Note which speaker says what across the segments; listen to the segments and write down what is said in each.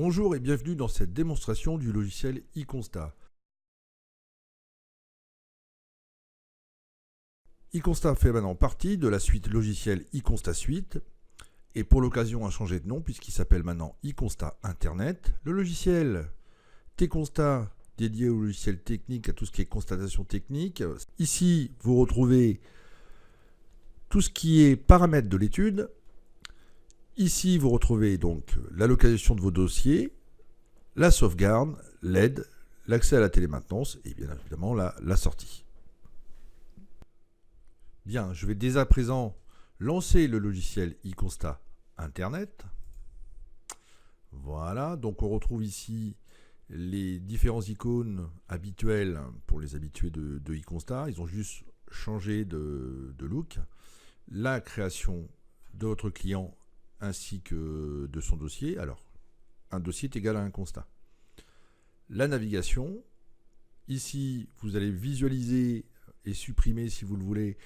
Speaker 1: Bonjour et bienvenue dans cette démonstration du logiciel iConstat. iConstat fait maintenant partie de la suite logicielle iConstat Suite et pour l'occasion a changé de nom puisqu'il s'appelle maintenant iConstat Internet. Le logiciel tConstat dédié au logiciel technique, à tout ce qui est constatation technique. Ici, vous retrouvez tout ce qui est paramètres de l'étude. Ici, vous retrouvez donc la localisation de vos dossiers, la sauvegarde, l'aide, l'accès à la télémaintenance et bien évidemment la sortie. Bien, je vais dès à présent lancer le logiciel iConstat Internet. Voilà, donc on retrouve ici les différents icônes habituels pour les habitués de iConstat. Ils ont juste changé de look. La création de votre client ainsi que de son dossier. Alors, un dossier est égal à un constat. La navigation. Ici, vous allez visualiser et supprimer, si vous le voulez,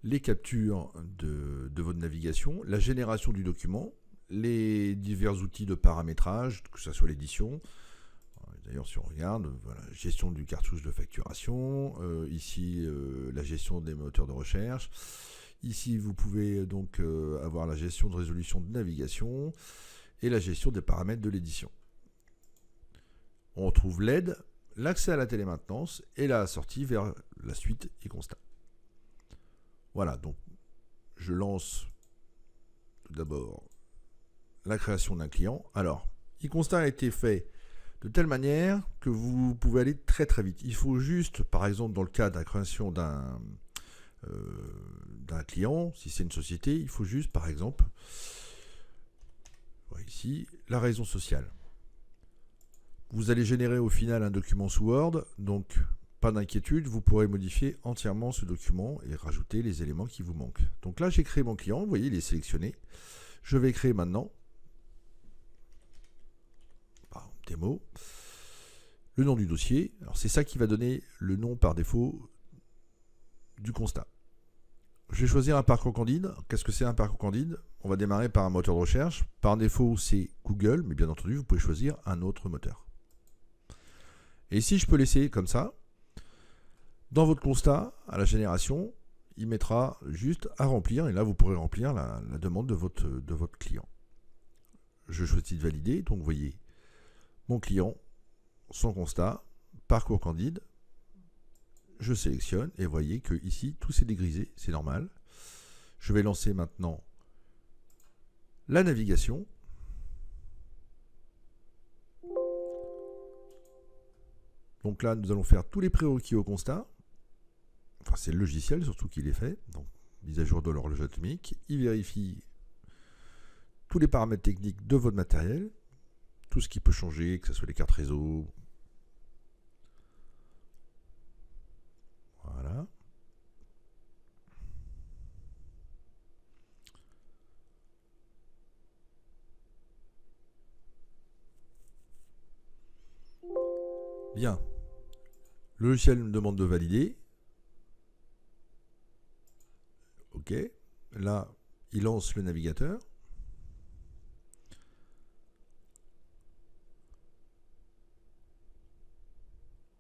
Speaker 1: les captures de votre navigation, la génération du document, les divers outils de paramétrage, que ce soit l'édition. D'ailleurs, si on regarde, voilà, gestion du cartouche de facturation, ici la gestion des moteurs de recherche. Ici, vous pouvez donc avoir la gestion de résolution de navigation et la gestion des paramètres de l'édition. On retrouve l'aide, l'accès à la télémaintenance et la sortie vers la suite iConstat. Voilà, donc je lance tout d'abord la création d'un client. Alors, iConstat a été fait de telle manière que vous pouvez aller très très vite. Il faut juste, par exemple, dans le cas de la création d'un client, si c'est une société, il faut juste, par exemple, ici, la raison sociale. Vous allez générer au final un document sous Word, donc pas d'inquiétude, vous pourrez modifier entièrement ce document et rajouter les éléments qui vous manquent. Donc là, j'ai créé mon client, vous voyez, il est sélectionné. Je vais créer maintenant, par exemple, démo, le nom du dossier. Alors c'est ça qui va donner le nom par défaut du constat. Je vais choisir un parcours Candide. Qu'est-ce que c'est un parcours Candide? On va démarrer par un moteur de recherche. Par défaut, c'est Google, mais bien entendu, vous pouvez choisir un autre moteur. Et ici, je peux laisser comme ça. Dans votre constat, à la génération, il mettra juste à remplir, et là, vous pourrez remplir la demande de votre client. Je choisis de valider, donc vous voyez mon client, son constat, parcours Candide. Je sélectionne et vous voyez que ici tout s'est dégrisé, c'est normal. Je vais lancer maintenant la navigation. Donc là, nous allons faire tous les prérequis au constat. Enfin, c'est le logiciel surtout qui les fait. Donc, mise à jour de l'horloge atomique. Il vérifie tous les paramètres techniques de votre matériel. Tout ce qui peut changer, que ce soit les cartes réseau. Voilà. Bien. Le logiciel me demande de valider. OK. Là, il lance le navigateur.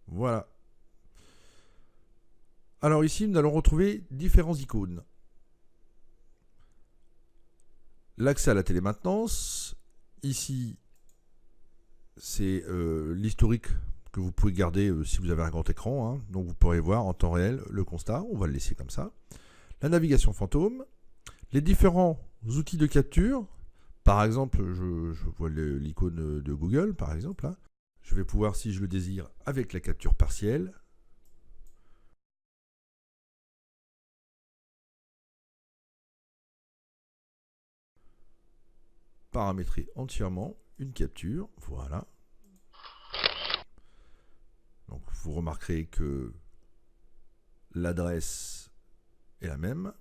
Speaker 1: Voilà. Alors ici, nous allons retrouver différents icônes. L'accès à la télémaintenance. Ici, c'est l'historique que vous pouvez garder si vous avez un grand écran. Hein. Donc vous pourrez voir en temps réel le constat. On va le laisser comme ça. La navigation fantôme. Les différents outils de capture. Par exemple, je vois l'icône de Google, par exemple. Là. Je vais pouvoir, si je le désire, avec la capture partielle, paramétrer entièrement une capture. Voilà. Donc vous remarquerez que l'adresse est la même.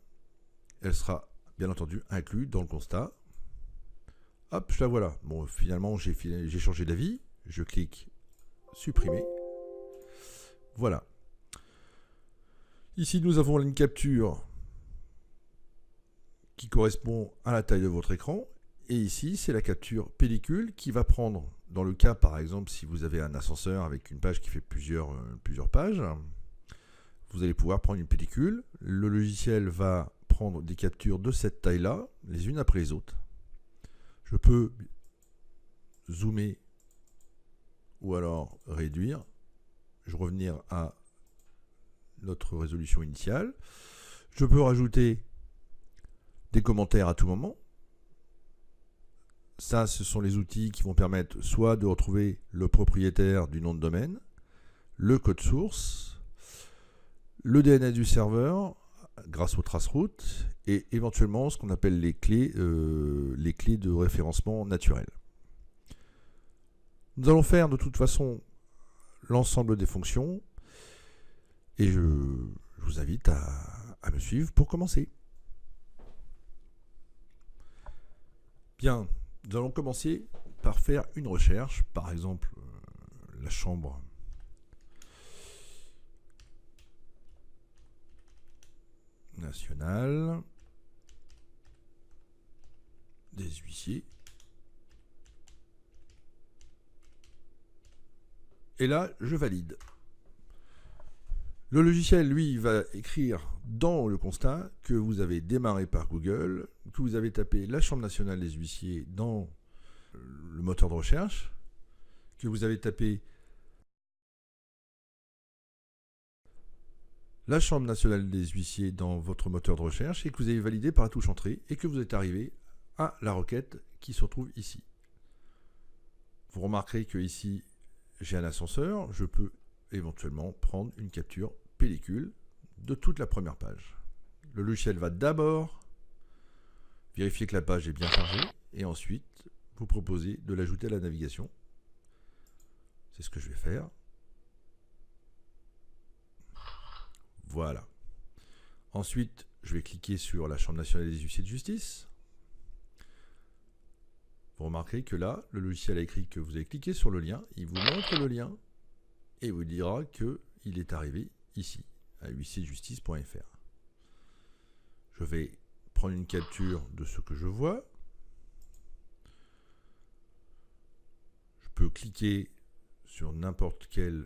Speaker 1: Elle sera bien entendu incluse dans le constat. Hop, je la voilà. Bon, finalement, j'ai changé d'avis. Je clique supprimer. Voilà. Ici, nous avons une capture qui correspond à la taille de votre écran. Et ici, c'est la capture pellicule qui va prendre dans le cas, par exemple, si vous avez un ascenseur avec une page qui fait plusieurs pages, vous allez pouvoir prendre une pellicule. Le logiciel va prendre des captures de cette taille-là, les unes après les autres. Je peux zoomer ou alors réduire. Je vais revenir à notre résolution initiale. Je peux rajouter des commentaires à tout moment. Ça, ce sont les outils qui vont permettre soit de retrouver le propriétaire du nom de domaine, le code source, le DNS du serveur grâce aux traceroutes et éventuellement ce qu'on appelle les clés de référencement naturel. Nous allons faire de toute façon l'ensemble des fonctions et je vous invite à me suivre pour commencer. Bien, nous allons commencer par faire une recherche, par exemple la chambre nationale des huissiers. Et là, je valide. Le logiciel, lui, va écrire dans le constat que vous avez démarré par Google, que vous avez tapé la Chambre nationale des huissiers dans le moteur de recherche, que vous avez tapé la Chambre nationale des huissiers dans votre moteur de recherche et que vous avez validé par la touche Entrée et que vous êtes arrivé à la requête qui se trouve ici. Vous remarquerez que ici, j'ai un ascenseur, je peux éventuellement prendre une capture pellicule de toute la première page. Le logiciel va d'abord vérifier que la page est bien chargée et ensuite vous proposer de l'ajouter à la navigation. C'est ce que je vais faire. Voilà. Ensuite, je vais cliquer sur la Chambre nationale des huissiers de justice. Vous remarquerez que là, le logiciel a écrit que vous avez cliqué sur le lien, il vous montre le lien et vous dira qu'il est arrivé ici, à huissierdejustice.fr. Je vais prendre une capture de ce que je vois. Je peux cliquer sur n'importe quel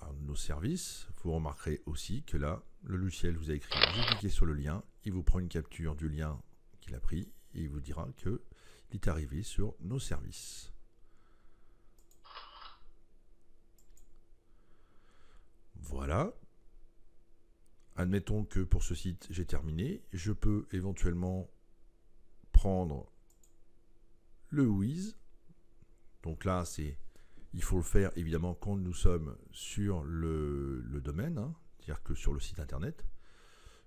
Speaker 1: de nos services. Vous remarquerez aussi que là, le logiciel vous a écrit, j'ai cliqué sur le lien, il vous prend une capture du lien qu'il a pris et il vous dira qu'il est arrivé sur nos services. Voilà. Admettons que pour ce site, j'ai terminé. Je peux éventuellement prendre le WHOIS. Donc là, il faut le faire évidemment quand nous sommes sur le domaine, hein, c'est-à-dire que sur le site internet.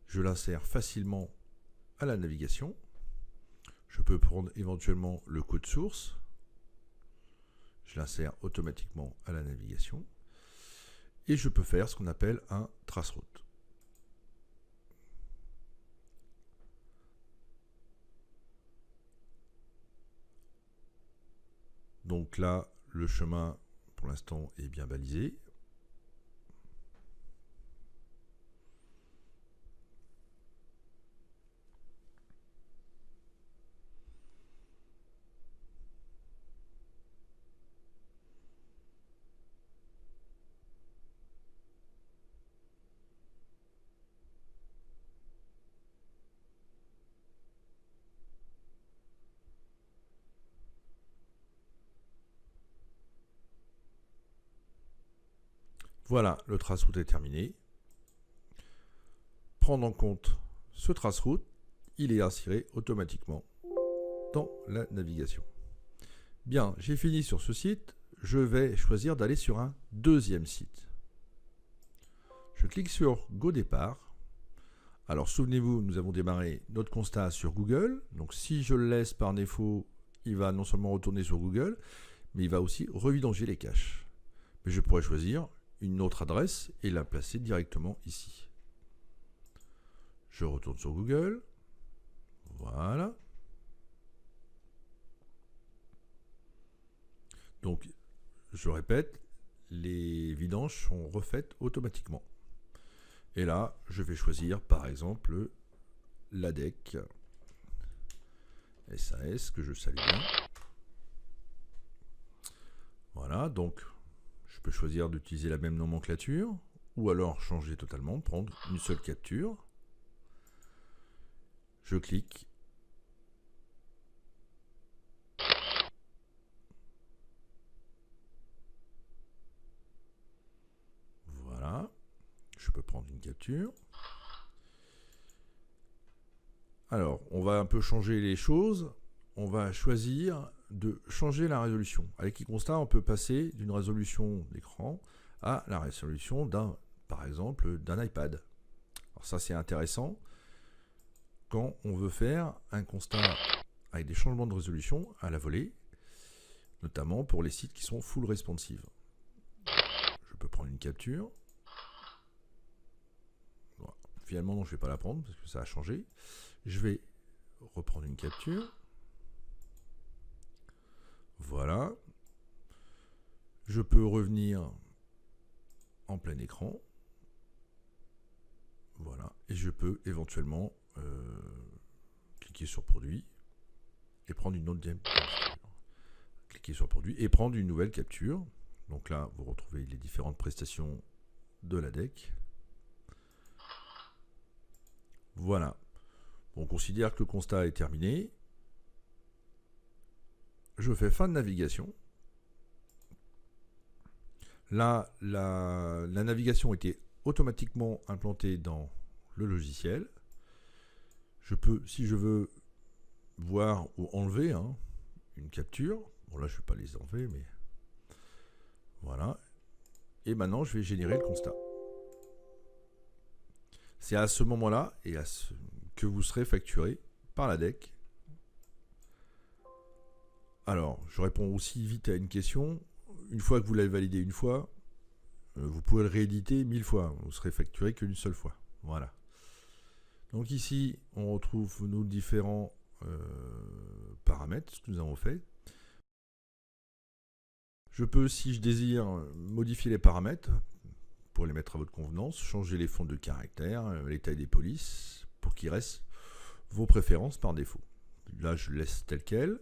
Speaker 1: Je l'insère facilement à la navigation. Je peux prendre éventuellement le code source. Je l'insère automatiquement à la navigation. Et je peux faire ce qu'on appelle un traceroute. Donc là, le chemin, pour l'instant, est bien balisé. Voilà, le traceroute est terminé. Prendre en compte ce traceroute, il est inséré automatiquement dans la navigation. Bien, j'ai fini sur ce site. Je vais choisir d'aller sur un deuxième site. Je clique sur Go départ. Alors souvenez-vous, nous avons démarré notre constat sur Google. Donc si je le laisse par défaut, il va non seulement retourner sur Google, mais il va aussi revidanger les caches. Mais je pourrais choisir une autre adresse et la placer directement ici. Je retourne sur Google. Voilà. Donc, je répète, les vidanges sont refaites automatiquement. Et là, je vais choisir par exemple l'ADEC SAS que je salue bien. Voilà, donc je peux choisir d'utiliser la même nomenclature, ou alors changer totalement, prendre une seule capture. Je clique. Voilà, je peux prendre une capture. Alors, on va un peu changer les choses. On va choisir de changer la résolution. Avec iConstat, on peut passer d'une résolution d'écran à la résolution d'un, par exemple, d'un iPad. Alors ça, c'est intéressant quand on veut faire un constat avec des changements de résolution à la volée, notamment pour les sites qui sont full responsive. Je peux prendre une capture. Voilà. Finalement, non, je ne vais pas la prendre parce que ça a changé. Je vais reprendre une capture. Voilà. Je peux revenir en plein écran. Voilà. Et je peux éventuellement cliquer sur produit et prendre une autre capture. Cliquer sur produit et prendre une nouvelle capture. Donc là, vous retrouvez les différentes prestations de la DEC. Voilà. On considère que le constat est terminé. Je fais fin de navigation. Là, la navigation était automatiquement implantée dans le logiciel. Je peux, si je veux, voir ou enlever une capture. Bon, là, je ne vais pas les enlever, mais voilà. Et maintenant, je vais générer le constat. C'est à ce moment-là que vous serez facturé par la DEC. Alors, je réponds aussi vite à une question. Une fois que vous l'avez validé une fois, vous pouvez le rééditer 1000 fois. Vous serez facturé qu'une seule fois. Voilà. Donc ici, on retrouve nos différents paramètres que nous avons fait. Je peux, si je désire, modifier les paramètres pour les mettre à votre convenance, changer les fonds de caractère, les tailles des polices, pour qu'il reste vos préférences par défaut. Là, je laisse tel quel.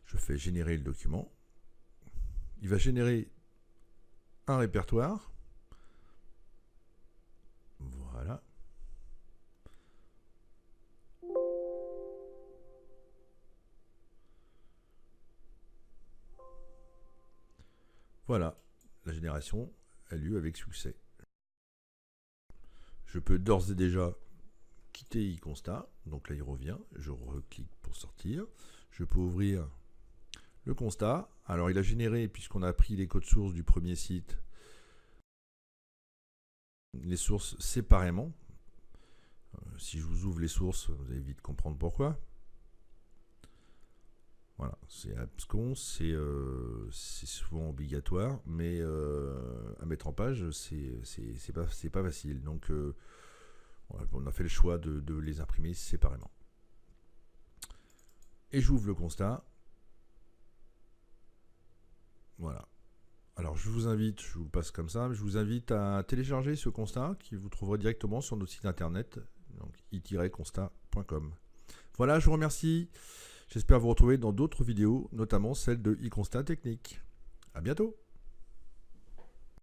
Speaker 1: Je fais générer le document. Il va générer un répertoire. Voilà. Voilà, la génération a lieu avec succès. Je peux d'ores et déjà quitter iConstat. Donc là, il revient. Je reclique pour sortir. Je peux ouvrir le constat. Alors, il a généré, puisqu'on a pris les codes sources du premier site, les sources séparément. Si je vous ouvre les sources, vous allez vite comprendre pourquoi. Voilà, c'est abscon, c'est souvent obligatoire, mais à mettre en page, c'est pas facile. Donc, voilà, on a fait le choix de les imprimer séparément. Et j'ouvre le constat. Voilà. Alors, je vous invite, je vous le passe comme ça, mais je vous invite à télécharger ce constat qui vous trouverez directement sur notre site internet, donc i-constat.com. Voilà, je vous remercie. J'espère vous retrouver dans d'autres vidéos, notamment celle de iConstat Technique. À bientôt.